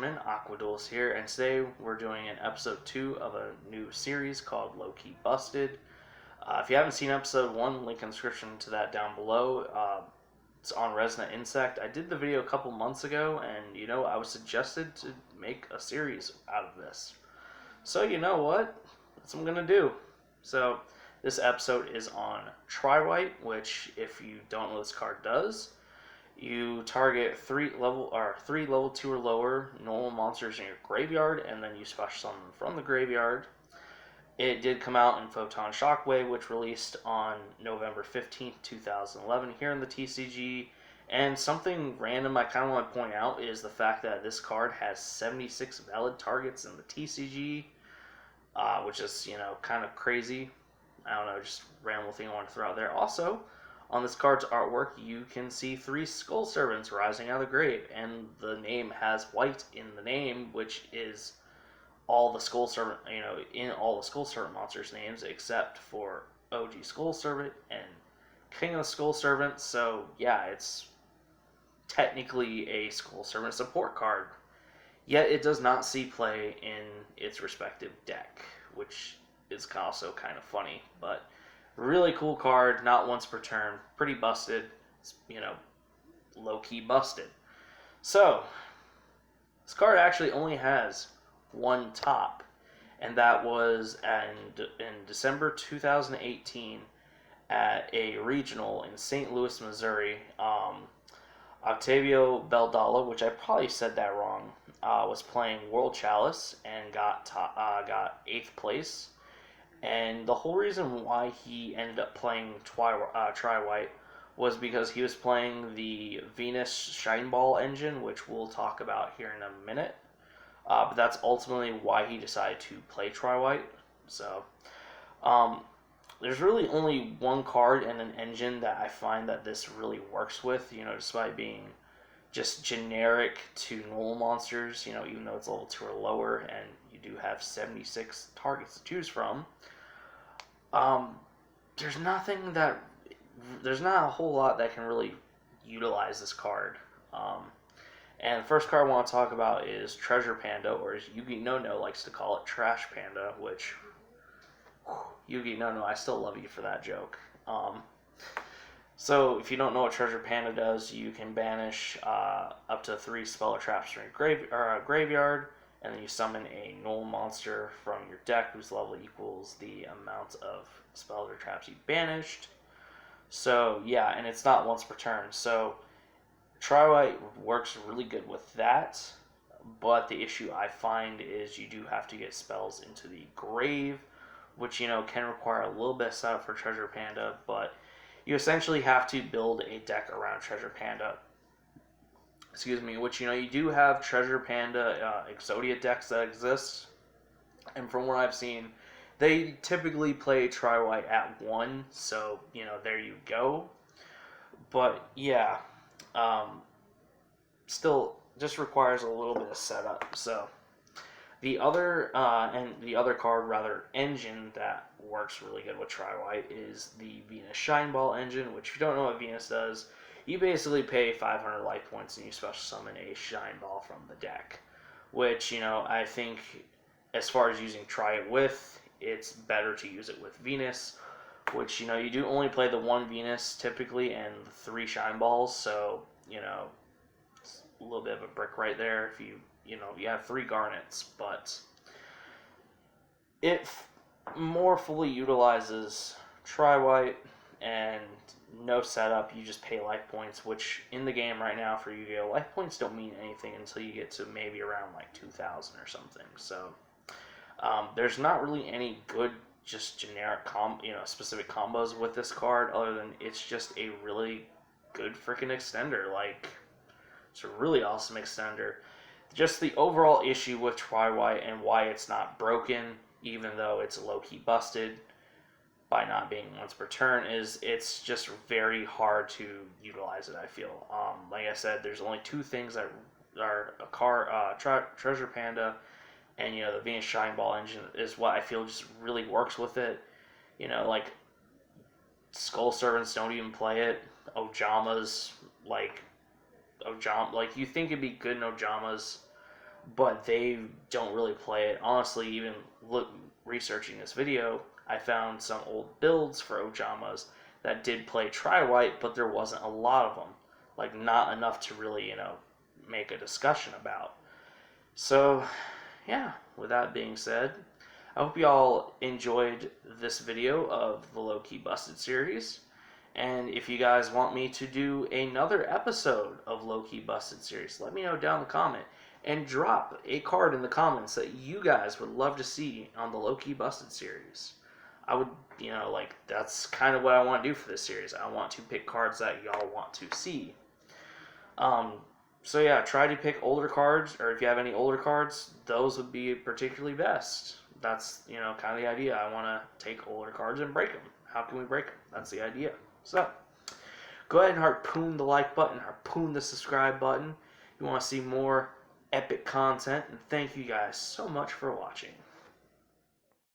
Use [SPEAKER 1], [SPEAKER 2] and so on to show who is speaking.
[SPEAKER 1] fisherman, Aqua here, and today we're doing an episode 2 of a new series called Low Key Busted. If you haven't seen episode 1, link in the description to that down below. It's on Resonant Insect. I did the video a couple months ago, and I was suggested to make a series out of this. So you know what? That's what I'm going to do. So this episode is on Tri-Wight, which, if you don't know what this card does, you target three level 2 or lower normal monsters in your graveyard, and then you special summon from the graveyard. It did come out in Photon Shockwave, which released on November 15th, 2011 here in the TCG. And something random I kind of want to point out is the fact that this card has 76 valid targets in the TCG, which is, kind of crazy. I don't know, just random thing I want to throw out there. Also, on this card's artwork, you can see 3 Skull Servants rising out of the grave, and the name has white in the name, which is all the Skull Servant, in all the Skull Servant monsters' names, except for OG Skull Servant and King of the Skull Servant. So yeah, it's technically a Skull Servant support card. Yet it does not see play in its respective deck, which is also kind of funny, but really cool card, not once per turn, pretty busted, low-key busted. So, this card actually only has one top, and that was in December 2018 at a regional in St. Louis, Missouri. Octavio Beldalla, which I probably said that wrong, was playing World Chalice and got 8th place. And the whole reason why he ended up playing Tri-Wight was because he was playing the Venus Shine Ball engine, which we'll talk about here in a minute. But that's ultimately why he decided to play Tri-Wight. So, there's really only one card and an engine that I find that this really works with, despite being just generic to normal monsters, even though it's level 2 or lower, and you do have 76 targets to choose from. There's not a whole lot that can really utilize this card. And the first card I want to talk about is Treasure Panda, or as Yugi No likes to call it, Trash Panda, which, Yugi No, I still love you for that joke. So if you don't know what Treasure Panda does, you can banish up to 3 spell or traps from your graveyard, and then you summon a normal monster from your deck whose level equals the amount of spells or traps you banished. So yeah, and it's not once per turn. So Tri-Wight works really good with that, but the issue I find is you do have to get spells into the grave, which can require a little bit of setup for Treasure Panda, but you essentially have to build a deck around Treasure Panda. Which, you do have Treasure Panda Exodia decks that exist, and from what I've seen, they typically play Tri-Wight at 1, so, there you go. But, yeah, still just requires a little bit of setup. So, the other engine that works really good with Tri-Wight is the Venus Shine Ball engine, which, if you don't know what Venus does, you basically pay 500 life points and you special summon a Shine Ball from the deck. Which, I think, as far as using Tri-Wight with, it's better to use it with Venus. Which, you do only play the 1 Venus typically and 3 Shine Balls. So, it's a little bit of a brick right there if you have 3 Garnets. But it more fully utilizes Tri-Wight and no setup, you just pay life points, which in the game right now for Yu-Gi-Oh! Life points don't mean anything until you get to maybe around like 2,000 or something. So there's not really any good, just generic specific combos with this card, other than it's just a really good freaking extender. Like, it's a really awesome extender. Just the overall issue with Tri-Wight and why it's not broken, even though it's low-key busted by not being once per turn, is it's just very hard to utilize it, I feel. Like I said, there's only 2 things that are Treasure Panda and, the Venus Shine Ball engine is what I feel just really works with it. Like, Skull Servants don't even play it. Ojamas, like, you think it'd be good in Ojamas, but they don't really play it. Honestly, even researching this video, I found some old builds for Ojamas that did play Tri-Wight, but there wasn't a lot of them. Like, not enough to really, make a discussion about. So, yeah, with that being said, I hope you all enjoyed this video of the Low-Key Busted series. And if you guys want me to do another episode of Low-Key Busted series, let me know down in the comment. And drop a card in the comments that you guys would love to see on the Low-Key Busted series. I would, that's kind of what I want to do for this series. I want to pick cards that y'all want to see. So yeah, try to pick older cards, or if you have any older cards, those would be particularly best. That's, kind of the idea. I want to take older cards and break them. How can we break them? That's the idea. So, go ahead and harpoon the like button, harpoon the subscribe button. You want to see more epic content, and thank you guys so much for watching.